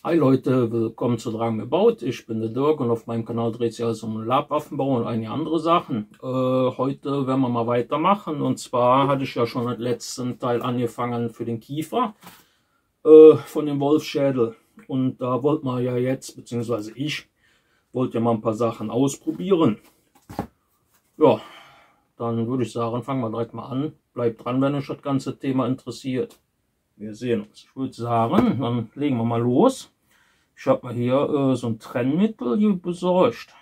Hi Leute, willkommen zu Dragen gebaut. Ich bin der Dirk und auf meinem Kanal dreht sich alles um Labwaffenbau und einige andere Sachen. Heute werden wir mal weitermachen, und zwar hatte ich ja schon den letzten Teil angefangen für den Kiefer von dem Wolfsschädel, und da wollten wir ja jetzt, beziehungsweise ich wollte ja mal ein paar Sachen ausprobieren. Ja, dann würde ich sagen, fangen wir direkt mal an. Bleibt dran, wenn euch das ganze Thema interessiert. Wir sehen uns. Ich würde sagen, dann legen wir mal los. Ich habe mir hier so ein Trennmittel hier besorgt.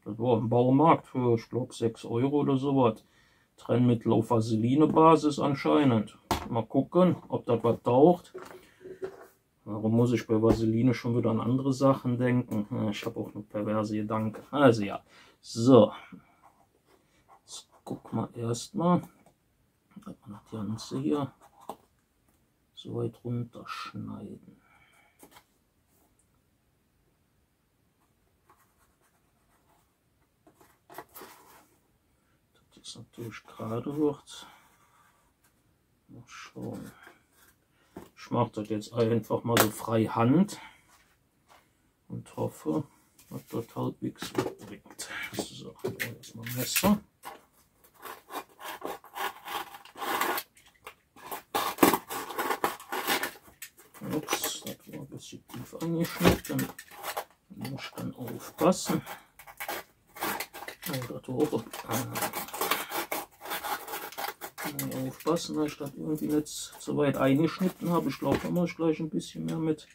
Das war im Baumarkt für, ich glaube, 6 Euro oder sowas. Trennmittel auf Vaseline-Basis anscheinend. Mal gucken, ob das was taugt. Warum muss ich bei Vaseline schon wieder an andere Sachen denken? Ich habe auch eine perverse Gedanke. Also ja, so. Jetzt gucken wir erstmal, dass wir das Ganze hier so weit runterschneiden. Das natürlich gerade wird. Mal schauen. Ich mache das jetzt einfach mal so frei Hand und hoffe, dass das halbwegs bringt. So, jetzt mal Messer. Ups, das war ein bisschen tief angeschnitten. Da muss ich dann aufpassen. Oh, das hoch. Aufpassen, dass ich das irgendwie nicht so weit eingeschnitten habe. Ich glaube, da muss ich gleich ein bisschen mehr mit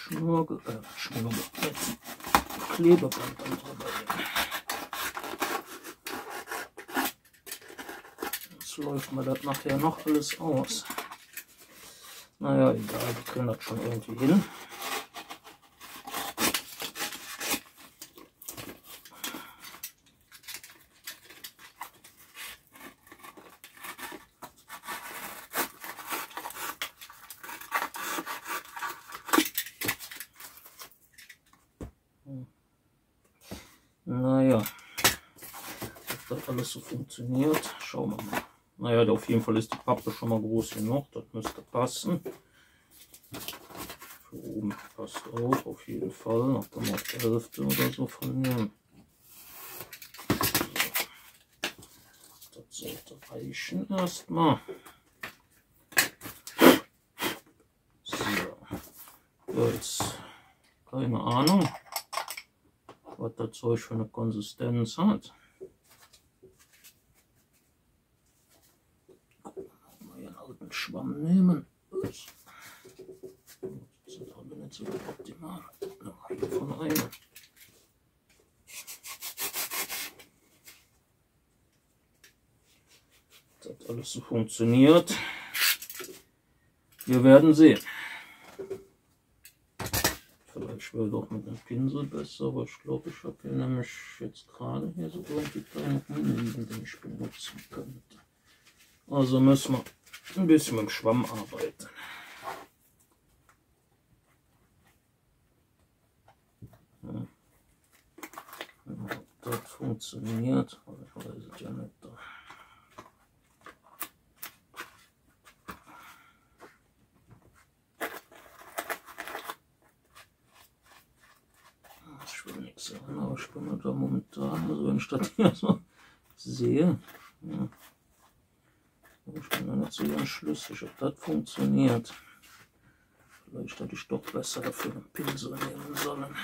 mit Klebeband anarbeiten. Jetzt läuft mir das nachher noch alles aus. Naja, egal, wir kriegen das schon irgendwie hin. Naja, ob das alles so funktioniert, schauen wir mal. Naja, auf jeden Fall ist die Pappe schon mal groß genug, das müsste passen. Für oben passt auch, auf jeden Fall. Noch dann mal die Hälfte oder so von nehmen. So. Das sollte reichen erstmal. So, jetzt keine Ahnung, was das Zeug für eine Konsistenz hat. Mal hier einen alten Schwamm nehmen. Das ist aber nicht so optimal. Hier von einem. Das hat alles so funktioniert. Wir werden sehen. Vielleicht wäre doch mit einem Pinsel besser, aber ich glaube, ich habe hier nämlich jetzt gerade hier so irgendwie kleine Minen liegen, die ich benutzen könnte. Also müssen wir ein bisschen mit dem Schwamm arbeiten. Ja. Ob das funktioniert, ich weiß es ja nicht. Ich will nichts sagen, aber ich bin da momentan, also wenn ich das hier so sehe, ja, ich bin da nicht so ganz schlüssig, ob das funktioniert. Vielleicht hätte ich doch besser dafür einen Pinsel nehmen sollen.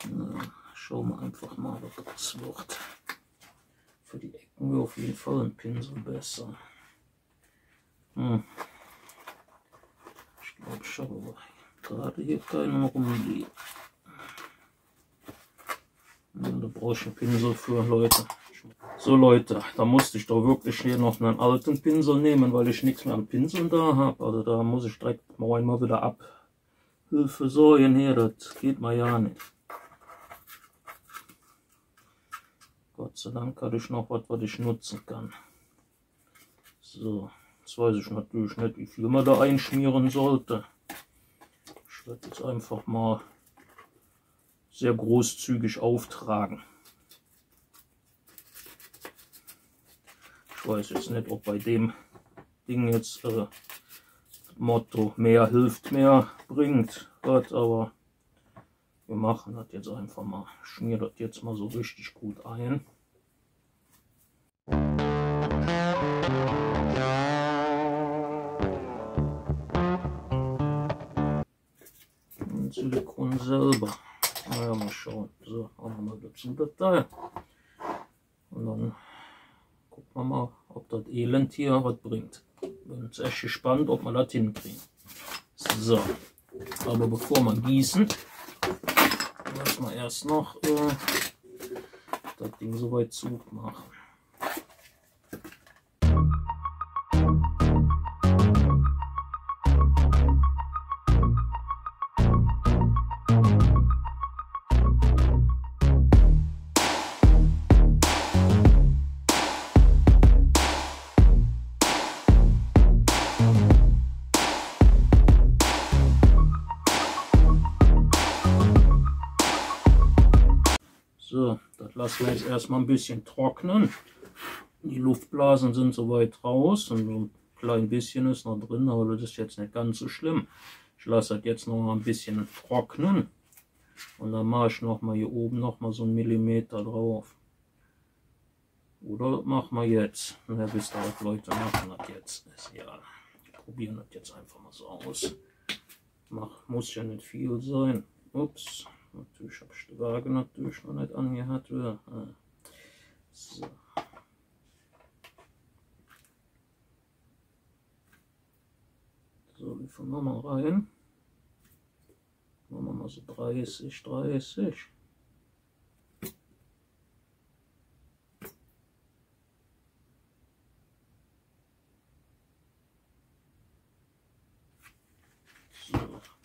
Na, schauen wir einfach mal, was das wird. Für die Ecken wäre auf jeden Fall ein Pinsel besser. Ich glaube, ich habe aber gerade hier keinen rumliegen. Da brauche ich einen Pinsel für, Leute. So Leute, da musste ich doch wirklich hier noch einen alten Pinsel nehmen, weil ich nichts mehr an Pinseln da habe. Also da muss ich direkt mal einmal wieder Abhilfe sorgen hier, das geht mal ja nicht. Gott sei Dank hatte ich noch was ich nutzen kann. So, jetzt weiß ich natürlich nicht, wie viel man da einschmieren sollte. Ich werde jetzt einfach mal sehr großzügig auftragen. Ich weiß jetzt nicht, ob bei dem Ding jetzt Motto, mehr hilft mehr, bringt Gott, aber wir machen das jetzt einfach mal, schmier das jetzt mal so richtig gut ein. Und Silikon selber. Naja, mal schauen. So, haben wir mal dazu das Teil. Und dann gucken wir mal, ob das Elend hier was bringt. Bin jetzt echt gespannt, ob wir das hinkriegen. So, aber bevor wir gießen, lassen wir erst noch das Ding soweit zumachen. So, das lassen wir jetzt erstmal ein bisschen trocknen. Die Luftblasen sind soweit raus und so ein klein bisschen ist noch drin, aber das ist jetzt nicht ganz so schlimm. Ich lasse das jetzt noch mal ein bisschen trocknen und dann mache ich noch mal hier oben noch mal so einen Millimeter drauf. Oder machen wir jetzt? Ja, wisst ihr was, Leute, machen das jetzt. Ist ja, probieren das jetzt einfach mal so aus. Muss ja nicht viel sein. Ups. Natürlich habe ich die Waage natürlich noch nicht angehört. So. So, wie viel machen wir rein? Machen wir mal so 30. So,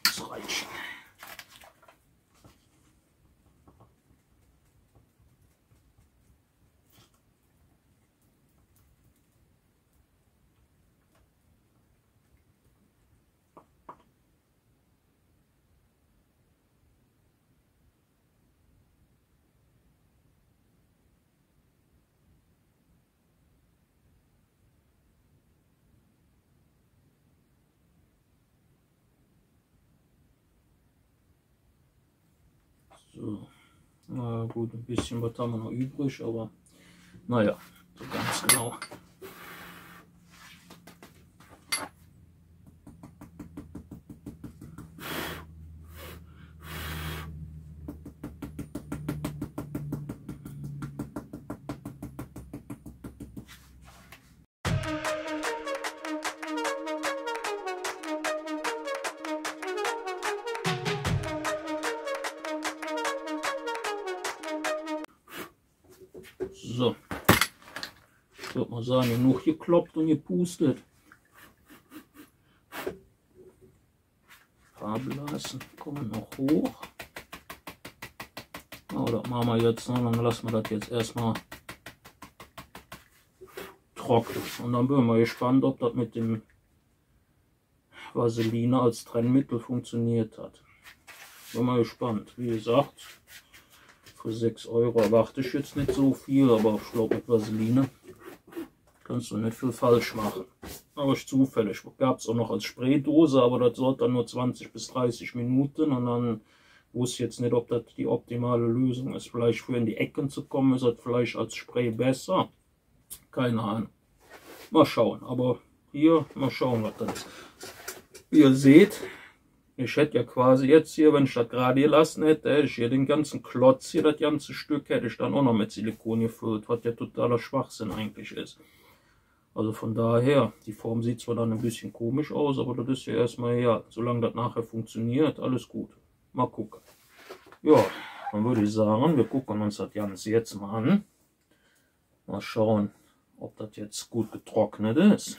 das reicht. So, na gut, ein bisschen was haben wir noch übrig, aber naja, so ganz genau. So, ich würde mal sagen, genug gekloppt und gepustet. Farblasen kommen noch hoch. Oh, das machen wir jetzt noch, dann lassen wir das jetzt erstmal trocknen. Und dann bin ich mal gespannt, ob das mit dem Vaseline als Trennmittel funktioniert hat. Bin mal gespannt. Wie gesagt, für 6 Euro erwarte ich jetzt nicht so viel, aber ich glaube mit Vaseline kannst du nicht viel falsch machen. Aber ist zufällig. Gab es auch noch als Spraydose, aber das sollte dann nur 20 bis 30 Minuten und dann wusste ich jetzt nicht, ob das die optimale Lösung ist. Vielleicht für in die Ecken zu kommen, ist das vielleicht als Spray besser. Keine Ahnung. Mal schauen. Aber hier, mal schauen, was das ist. Wie ihr seht, ich hätte ja quasi jetzt hier, wenn ich das gerade gelassen hätte, hätte ich hier den ganzen Klotz hier, das ganze Stück, hätte ich dann auch noch mit Silikon gefüllt, was ja totaler Schwachsinn eigentlich ist. Also von daher, die Form sieht zwar dann ein bisschen komisch aus, aber das ist ja erstmal, ja, solange das nachher funktioniert, alles gut. Mal gucken. Ja, dann würde ich sagen, wir gucken uns das Ganze jetzt mal an. Mal schauen, ob das jetzt gut getrocknet ist.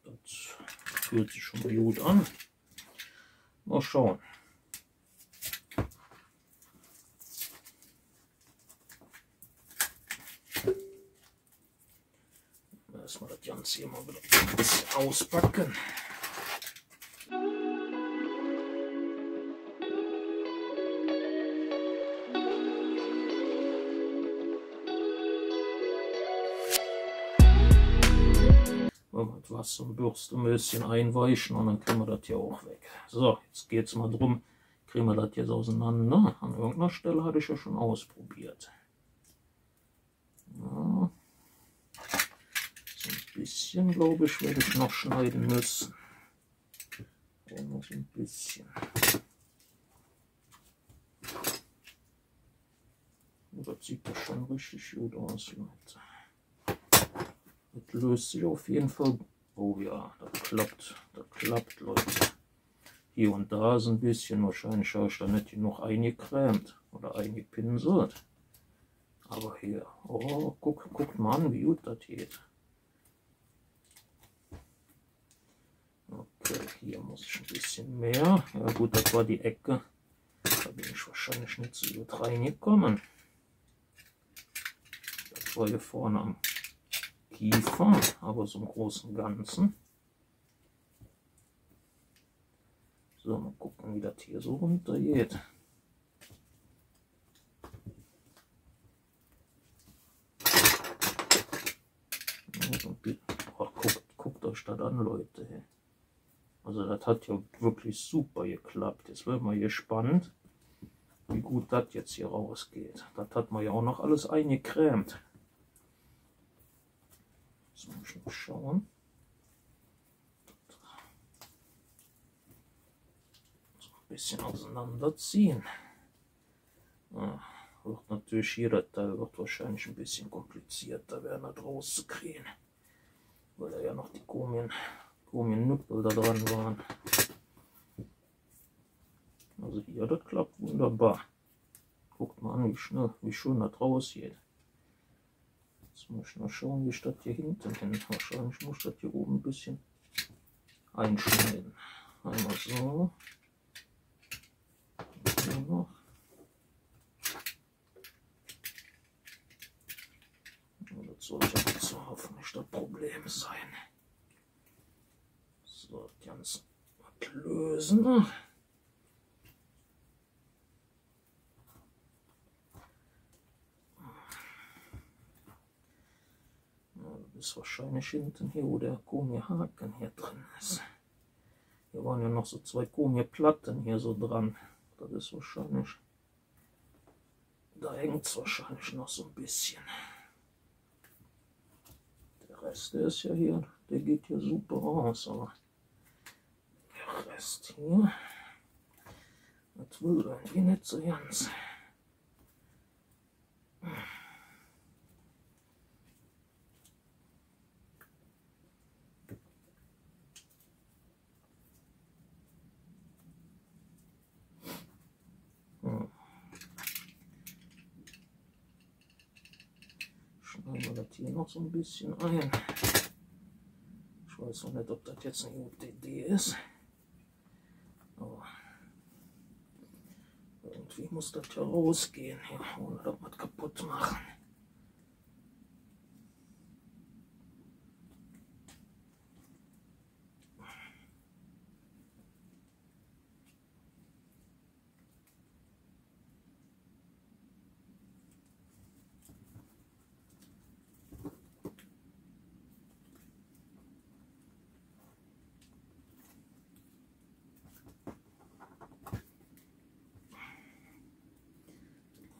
Das fühlt sich schon gut an. Mal schauen. Erstmal das Ganze hier mal wieder ein bisschen auspacken. Wasser und Bürste ein bisschen einweichen und dann kriegen wir das hier auch weg. So, jetzt geht es mal drum, kriegen wir das jetzt auseinander. An irgendeiner Stelle hatte ich ja schon ausprobiert. Ja. So ein bisschen, glaube ich, werde ich noch schneiden müssen. Ja, noch so ein bisschen. Das sieht doch schon richtig gut aus, Leute. Das löst sich auf jeden Fall. Oh ja, das klappt, Leute. Hier und da ist ein bisschen, wahrscheinlich habe ich da nicht noch eingecremt oder eingepinselt. Aber hier, oh, guckt mal an, wie gut das geht. Okay, hier muss ich ein bisschen mehr. Ja gut, das war die Ecke. Da bin ich wahrscheinlich nicht so gut reingekommen. Das war hier vorne am Kiefer, aber so im Großen und Ganzen. So, mal gucken, wie das hier so runter geht. Oh, guckt euch das an, Leute. Also das hat ja wirklich super geklappt. Jetzt wird mal gespannt, wie gut das jetzt hier rausgeht. Das hat man ja auch noch alles eingecremt. Jetzt muss ich noch schauen. So ein bisschen auseinanderziehen. Ja, wird natürlich jeder Teil wird wahrscheinlich ein bisschen komplizierter werden, das rauszukriegen. Weil da ja noch die Gumminippel da dran waren. Also hier, das klappt wunderbar. Guckt mal an, wie schön das rausgeht. Jetzt muss ich noch schauen, wie ich das hier hinten hin. Wahrscheinlich muss ich das hier oben ein bisschen einschneiden. Einmal so. Hier noch. Das sollte aber so hoffentlich das Problem sein. So, das Ganze lösen. Das ist wahrscheinlich hinten hier, wo der Gummihaken hier drin ist. Hier waren ja noch so zwei Gummiplatten hier so dran. Das ist wahrscheinlich, da hängt es wahrscheinlich noch so ein bisschen. Der Rest, der ist ja hier, der geht hier super aus, aber der Rest hier, das will irgendwie nicht so ganz. Schneiden wir das hier noch so ein bisschen ein. Ich weiß noch nicht, ob das jetzt eine gute Idee ist. Aber irgendwie muss das ja rausgehen, hier, ohne dass wir es kaputt machen.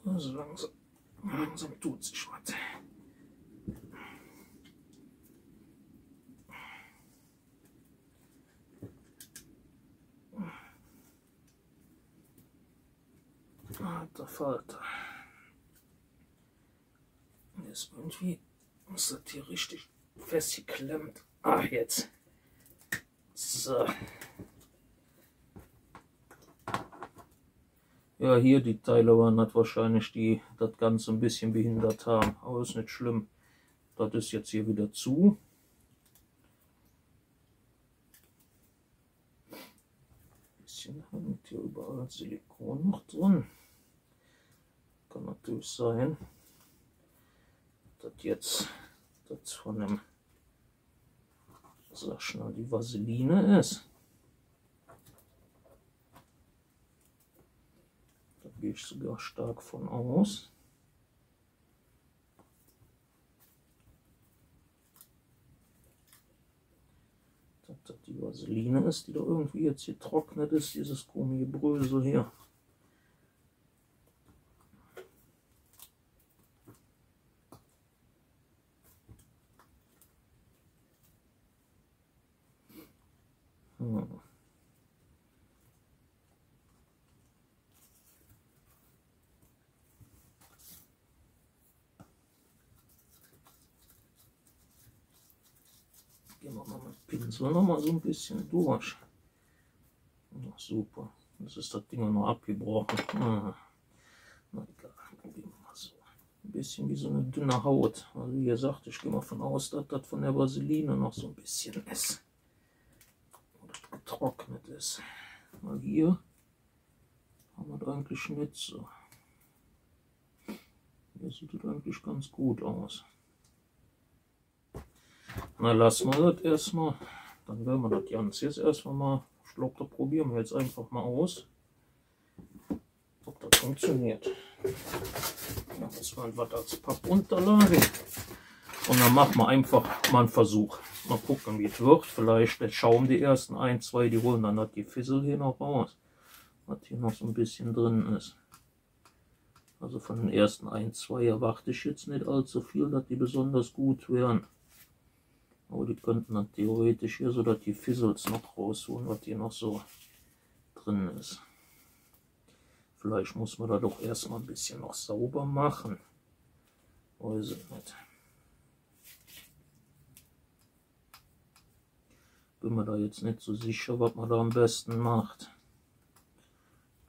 Also langsam tut sich was. Alter Falter. Ist irgendwie, ist das hier richtig festgeklemmt. Ah, jetzt. So. Ja, hier die Teile waren das wahrscheinlich, die das Ganze ein bisschen behindert haben. Aber ist nicht schlimm. Das ist jetzt hier wieder zu. Ein bisschen hängt hier überall Silikon noch drin. Kann natürlich sein, dass jetzt das von dem, sag schnell, die Vaseline ist. Da gehe ich sogar stark von aus. Dass das die Vaseline ist, die da irgendwie jetzt getrocknet ist, dieses komische Brösel hier. Gehen wir mal mit Pinsel noch mal so ein bisschen durch. Ja, super. Das ist das Ding noch abgebrochen. Na egal, probieren wir mal so. Ein bisschen wie so eine dünne Haut. Also wie gesagt, ich gehe mal von aus, dass das von der Vaseline noch so ein bisschen ist. Oder getrocknet ist. Weil hier haben wir das eigentlich nicht so. Hier sieht das eigentlich ganz gut aus. Na, lassen wir das erstmal. Dann werden wir das Ganze jetzt erstmal mal. Ich glaube, da probieren wir jetzt einfach mal aus, ob das funktioniert. Ja, das war was als Pappunterlage. Und dann machen wir einfach mal einen Versuch. Mal gucken, wie es wird. Vielleicht der Schaum, die ersten 1, 2, die holen dann hat die Fissel hier noch raus. Was hier noch so ein bisschen drin ist. Also von den ersten 1, 2 erwarte ich jetzt nicht allzu viel, dass die besonders gut wären. Aber die könnten dann theoretisch hier so, dass die Fizzles noch rausholen, was hier noch so drin ist. Vielleicht muss man da doch erstmal ein bisschen noch sauber machen. Weiß ich nicht. Bin mir da jetzt nicht so sicher, was man da am besten macht.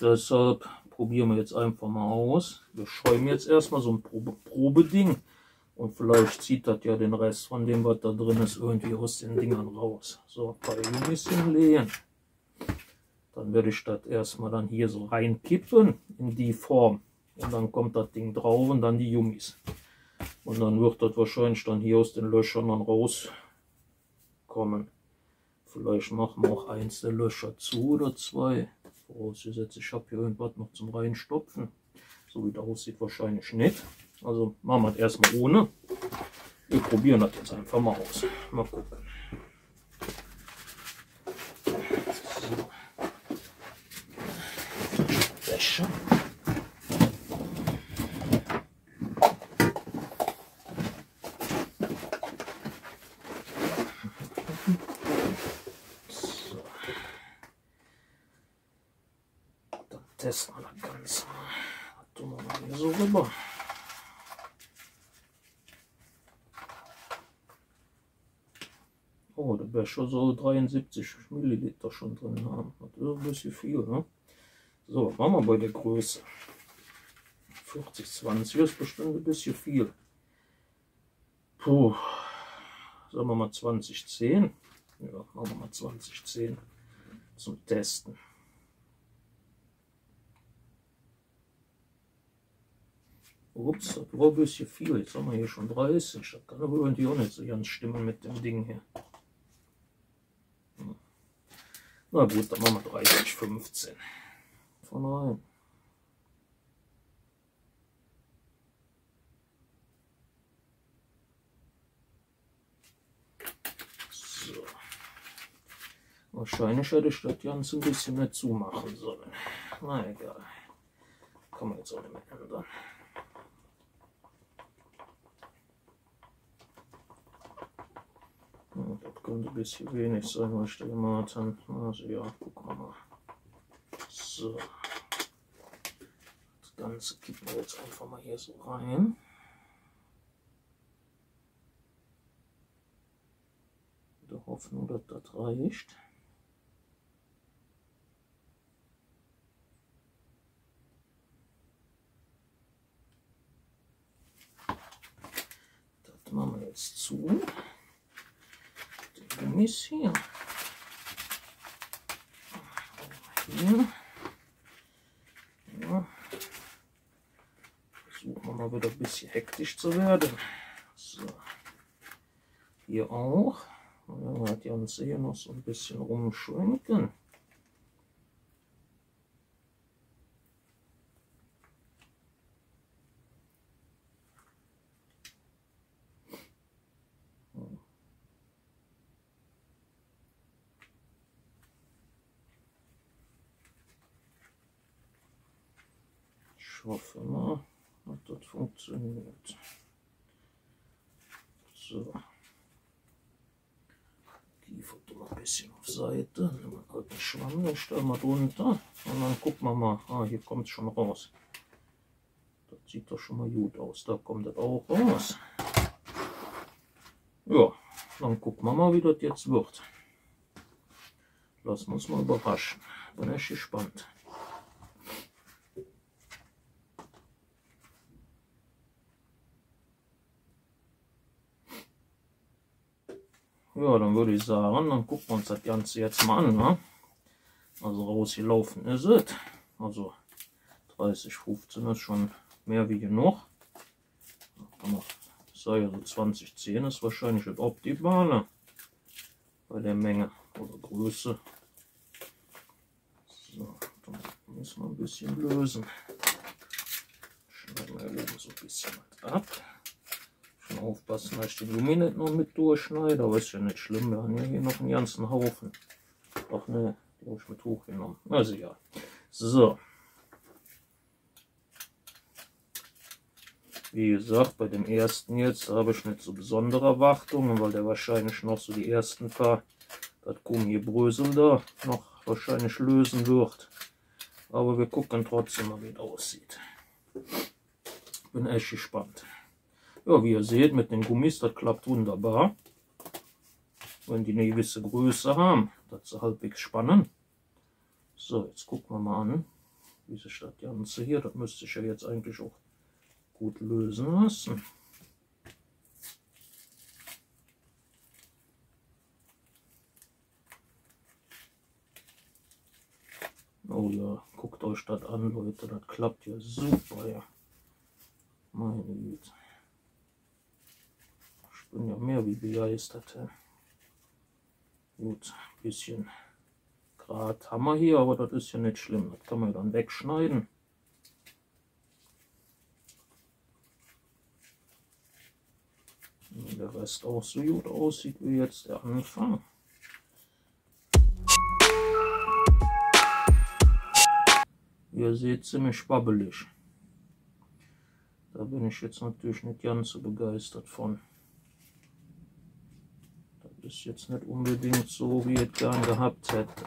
Deshalb probieren wir jetzt einfach mal aus. Wir schäumen jetzt erstmal so ein Probeding. Und vielleicht zieht das ja den Rest von dem, was da drin ist, irgendwie aus den Dingern raus. So, ein paar Gummis hinlegen. Dann werde ich das erstmal dann hier so reinkippen in die Form. Und dann kommt das Ding drauf und dann die Gummis. Und dann wird das wahrscheinlich dann hier aus den Löchern dann rauskommen. Vielleicht machen wir auch eins der Löcher zu oder 2. Vorausgesetzt, ich habe hier irgendwas noch zum Reinstopfen. So wie das aussieht, wahrscheinlich nicht. Also machen wir das erstmal ohne. Wir probieren das jetzt einfach mal aus. Mal gucken. So. Wäsche. So. Dann testen wir das Ganze mal. Das tun wir mal hier so rüber. Oh, der Becher soll 73 Milliliter schon drin haben. Das ist ein bisschen viel, ne? So, machen wir bei der Größe. 40-20 ist bestimmt ein bisschen viel. Puh, sagen wir mal 2010. Ja, machen wir mal 2010 zum Testen. Ups, das war ein bisschen viel. Jetzt haben wir hier schon 30. Das kann aber irgendwie auch nicht so ganz stimmen mit dem Ding hier. Na gut, dann machen wir 30, 15. Von rein. So. Wahrscheinlich hätte ich das Ganze ein bisschen mehr zumachen sollen. Na egal. Kann man jetzt auch nicht mehr ändern. Ja, das könnte ein bisschen wenig sein, was ich da gemacht habe. Also ja, gucken wir mal. So. Das Ganze kippen wir jetzt einfach mal hier so rein. In der Hoffnung, dass das reicht. Das machen wir jetzt zu. Die Gummis hier. Hier. Ja. Versuchen wir mal wieder ein bisschen hektisch zu werden. So. Hier auch. Man hat ja uns hier noch so ein bisschen rumschwenken. Ich hoffe mal, dass das funktioniert. So. Kiefer tun ein bisschen auf Seite. Nehmen wir einen alten Schwamm, den stellen wir drunter. Und dann gucken wir mal. Ah, hier kommt es schon raus. Das sieht doch schon mal gut aus. Da kommt das auch raus. Ja, dann gucken wir mal, wie das jetzt wird. Lassen wir uns mal überraschen. Bin echt gespannt. Ja, dann würde ich sagen, dann gucken wir uns das Ganze jetzt mal an. Ne? Also rausgelaufen ist es. Also 30, 15 ist schon mehr wie genug. Ich sage so 20, 10 ist wahrscheinlich das Optimale bei der Menge oder Größe. So, dann müssen wir ein bisschen lösen. Schneiden wir oben so ein bisschen was ab. Schon aufpassen, dass ich die Gummi nicht noch mit durchschneide, aber ist ja nicht schlimm. Wir haben ja hier noch einen ganzen Haufen. Ach ne, die habe ich mit hochgenommen. Also ja. So. Wie gesagt, bei dem ersten jetzt habe ich nicht so besondere Erwartungen, weil der wahrscheinlich noch so die ersten paar, das Gummibrösel da noch wahrscheinlich lösen wird. Aber wir gucken trotzdem mal, wie es aussieht. Bin echt gespannt. Ja, wie ihr seht, mit den Gummis, das klappt wunderbar. Wenn die eine gewisse Größe haben, dass sie halbwegs spannen. So, jetzt gucken wir mal an, wie sich das Ganze hier, das müsste ich ja jetzt eigentlich auch gut lösen lassen. Oh ja, guckt euch das an, Leute, das klappt ja super, ja. Meine Güte. Ich bin ja mehr wie begeistert. Ja. Gut, ein bisschen Grad haben wir hier, aber das ist ja nicht schlimm. Das kann man dann wegschneiden. Und der Rest auch so gut aussieht wie jetzt der Anfang. Ihr seht, ziemlich wabbelig. Da bin ich jetzt natürlich nicht ganz so begeistert von. Das ist jetzt nicht unbedingt so, wie ich es gern gehabt hätte.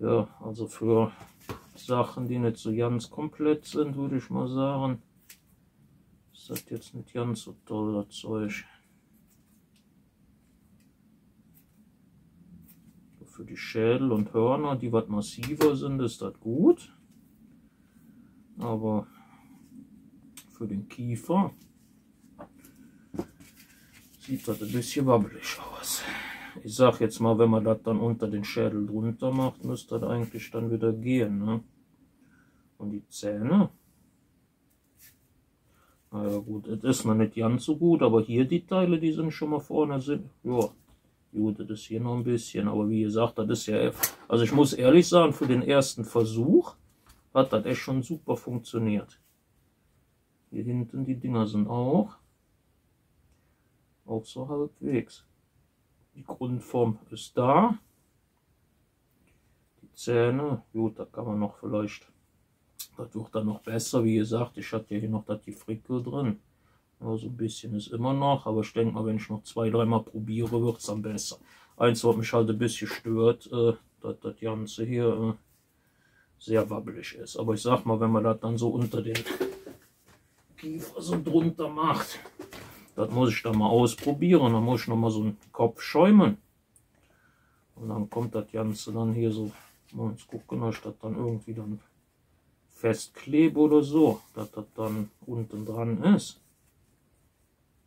Ja, also für Sachen, die nicht so ganz komplett sind, würde ich mal sagen, ist das jetzt nicht ganz so toll, das Zeug. Für die Schädel und Hörner, die was massiver sind, ist das gut. Aber für den Kiefer sieht das ein bisschen wabbelig aus. Ich sag jetzt mal, wenn man das dann unter den Schädel drunter macht, müsste das eigentlich dann wieder gehen. Ne? Und die Zähne, naja gut, es ist noch nicht ganz so gut, aber hier die Teile, die sind schon mal vorne, sind, ja, gut, das ist hier noch ein bisschen, aber wie gesagt, das ist ja, also ich muss ehrlich sagen, für den ersten Versuch hat das echt schon super funktioniert. Hier hinten die Dinger sind auch so halbwegs. Die Grundform ist da. Die Zähne, gut, da kann man noch vielleicht, das wird dann noch besser. Wie gesagt, ich hatte ja hier noch die Frickel drin. Ja, so ein bisschen ist immer noch, aber ich denke mal, wenn ich noch 2, 3 Mal probiere, wird es dann besser. Eins, was mich halt ein bisschen stört, dass das Ganze hier sehr wabbelig ist. Aber ich sag mal, wenn man das dann so unter den Kiefer so drunter macht, das muss ich dann mal ausprobieren. Dann muss ich noch mal so einen Kopf schäumen. Und dann kommt das Ganze dann hier so, mal uns gucken, dass ich das dann irgendwie dann festklebe oder so, dass das dann unten dran ist.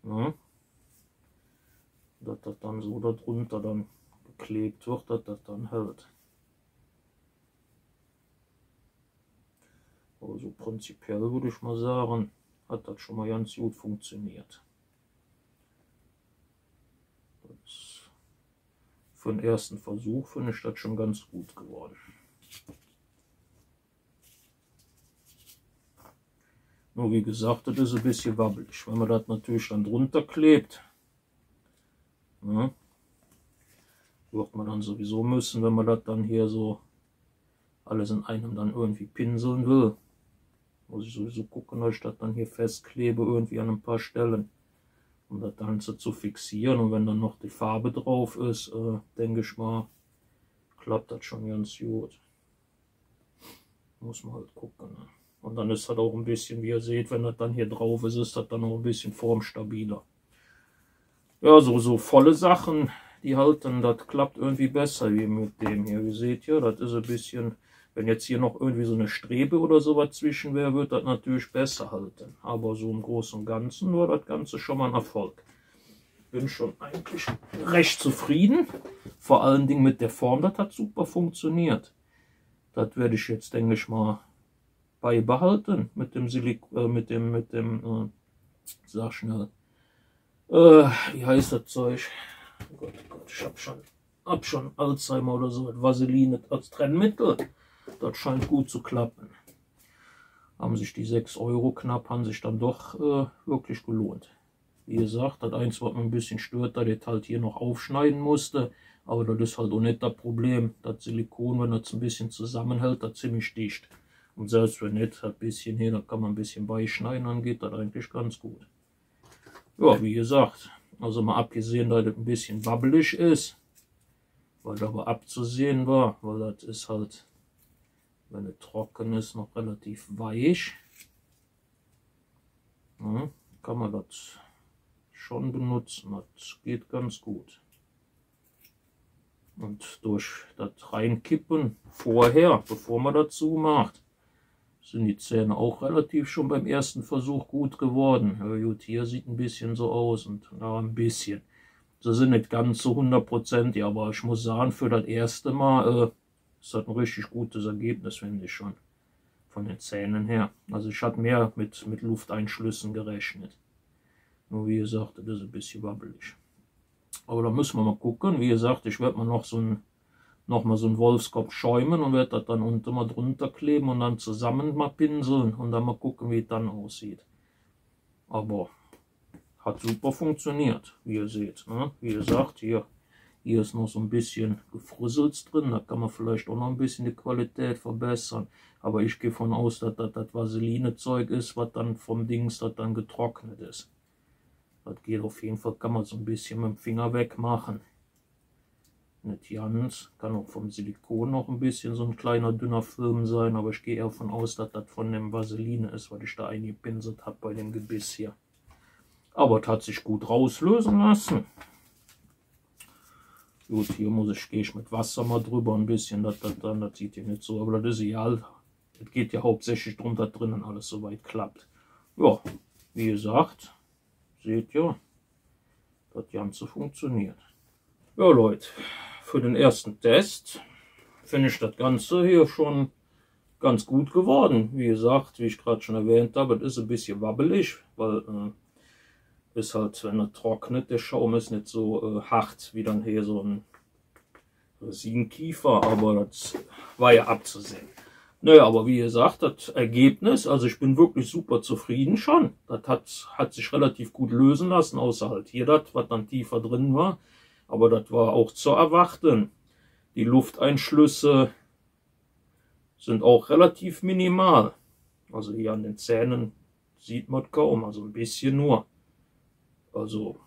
Ja. Dass das dann so darunter dann geklebt wird, dass das dann hält. Also prinzipiell würde ich mal sagen, hat das schon mal ganz gut funktioniert. Für den ersten Versuch finde ich das schon ganz gut geworden. Nur wie gesagt, das ist ein bisschen wabbelig. Wenn man das natürlich dann drunter klebt, ja, wird man dann sowieso müssen, wenn man das dann hier so alles in einem dann irgendwie pinseln will. Muss ich sowieso gucken, dass ich das dann hier festklebe, irgendwie an ein paar Stellen, um das Ganze zu fixieren. Und wenn dann noch die Farbe drauf ist, denke ich mal, klappt das schon ganz gut. Muss man halt gucken. Ne? Und dann ist das auch ein bisschen, wie ihr seht, wenn das dann hier drauf ist, ist das dann auch ein bisschen formstabiler. Ja, so volle Sachen, die halten, das klappt irgendwie besser wie mit dem hier. Ihr seht ja, das ist ein bisschen, wenn jetzt hier noch irgendwie so eine Strebe oder sowas zwischen wäre, wird das natürlich besser halten. Aber so im Großen und Ganzen war das Ganze schon mal ein Erfolg. Bin schon eigentlich recht zufrieden. Vor allen Dingen mit der Form, das hat super funktioniert. Das werde ich jetzt, denke ich mal, beibehalten mit dem sag schnell, wie heißt das Zeug? Oh Gott, oh Gott, ich hab schon Alzheimer oder so, Vaseline als Trennmittel. Das scheint gut zu klappen. Haben sich die 6 Euro knapp, haben sich dann doch wirklich gelohnt. Wie gesagt, das eins, was mir ein bisschen stört, da das halt hier noch aufschneiden musste. Aber das ist halt auch nicht das Problem. Das Silikon, wenn das ein bisschen zusammenhält, das ziemlich dicht. Und selbst wenn nicht, ein bisschen hier, da kann man ein bisschen beischneiden, dann geht das eigentlich ganz gut. Ja, wie gesagt, also mal abgesehen, dass das ein bisschen wabbelig ist, weil das aber abzusehen war, weil das ist halt, wenn es trocken ist, noch relativ weich. Ja, kann man das schon benutzen, das geht ganz gut. Und durch das Reinkippen vorher, bevor man dazu macht, sind die Zähne auch relativ schon beim ersten Versuch gut geworden. Ja, gut, hier sieht ein bisschen so aus und ja, ein bisschen. Sie sind nicht ganz so 100%, aber ich muss sagen, für das erste Mal ist das ein richtig gutes Ergebnis, finde ich schon. Von den Zähnen her. Also ich hatte mehr mit Lufteinschlüssen gerechnet. Nur wie gesagt, das ist ein bisschen wabbelig. Aber da müssen wir mal gucken. Wie gesagt, ich werde mal noch mal so einen Wolfskopf schäumen und werde das dann unten mal drunter kleben und dann zusammen mal pinseln und dann mal gucken, wie es dann aussieht. Aber hat super funktioniert, wie ihr seht. Ne? Wie gesagt, hier ist noch so ein bisschen Gefrüssels drin, da kann man vielleicht auch noch ein bisschen die Qualität verbessern. Aber ich gehe von aus, dass das Vaseline-Zeug ist, was dann vom Dings das dann getrocknet ist. Das geht auf jeden Fall, kann man so ein bisschen mit dem Finger wegmachen. Nicht ganz, kann auch vom Silikon noch ein bisschen so ein kleiner dünner Film sein, aber ich gehe eher davon aus, dass das von dem Vaseline ist, weil ich da eingepinselt habe bei dem Gebiss hier. Aber es hat sich gut rauslösen lassen. Gut, hier gehe ich mit Wasser mal drüber ein bisschen, das sieht hier nicht so, aber das ist egal. Es geht ja hauptsächlich darum, dass drinnen alles soweit klappt. Ja, wie gesagt, seht ihr, das Ganze funktioniert. Ja Leute, für den ersten Test finde ich das Ganze hier schon ganz gut geworden. Wie gesagt, wie ich gerade schon erwähnt habe, es ist ein bisschen wabbelig, weil ist halt, wenn er trocknet, der Schaum ist nicht so hart wie dann hier so ein Resinkiefer, aber das war ja abzusehen. Naja, aber wie gesagt, das Ergebnis, also ich bin wirklich super zufrieden schon. Das hat sich relativ gut lösen lassen, außer halt hier das, was dann tiefer drin war. Aber das war auch zu erwarten. Die Lufteinschlüsse sind auch relativ minimal. Also hier an den Zähnen sieht man kaum, also ein bisschen nur. Also,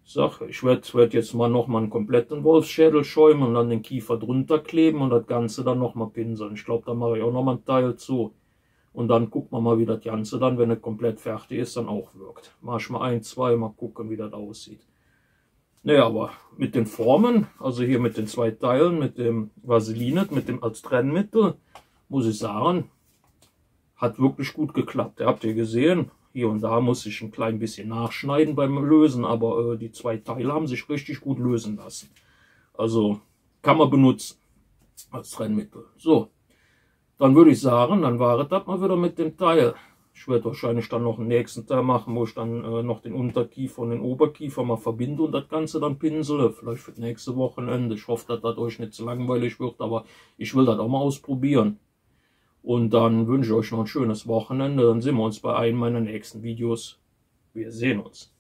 ich werde jetzt noch mal einen kompletten Wolfsschädel schäumen und dann den Kiefer drunter kleben und das Ganze dann noch mal pinseln. Ich glaube, da mache ich auch noch mal einen Teil zu. Und dann gucken wir mal, wie das Ganze dann, wenn es komplett fertig ist, dann auch wirkt. Mach ich mal ein, zwei, mal gucken, wie das aussieht. Naja, aber mit den Formen, also hier mit den 2 Teilen, mit dem Vaseline, mit dem als Trennmittel, muss ich sagen, hat wirklich gut geklappt. Ihr habt ja gesehen, hier und da muss ich ein klein bisschen nachschneiden beim Lösen, aber die 2 Teile haben sich richtig gut lösen lassen. Also kann man benutzen als Trennmittel. So, dann würde ich sagen, dann war das mal wieder mit dem Teil. Ich werde wahrscheinlich dann noch einen nächsten Teil machen, wo ich dann noch den Unterkiefer und den Oberkiefer mal verbinde und das Ganze dann pinsele. Vielleicht für das nächste Wochenende. Ich hoffe, dass das euch nicht zu langweilig wird, aber ich will das auch mal ausprobieren. Und dann wünsche ich euch noch ein schönes Wochenende. Dann sehen wir uns bei einem meiner nächsten Videos. Wir sehen uns.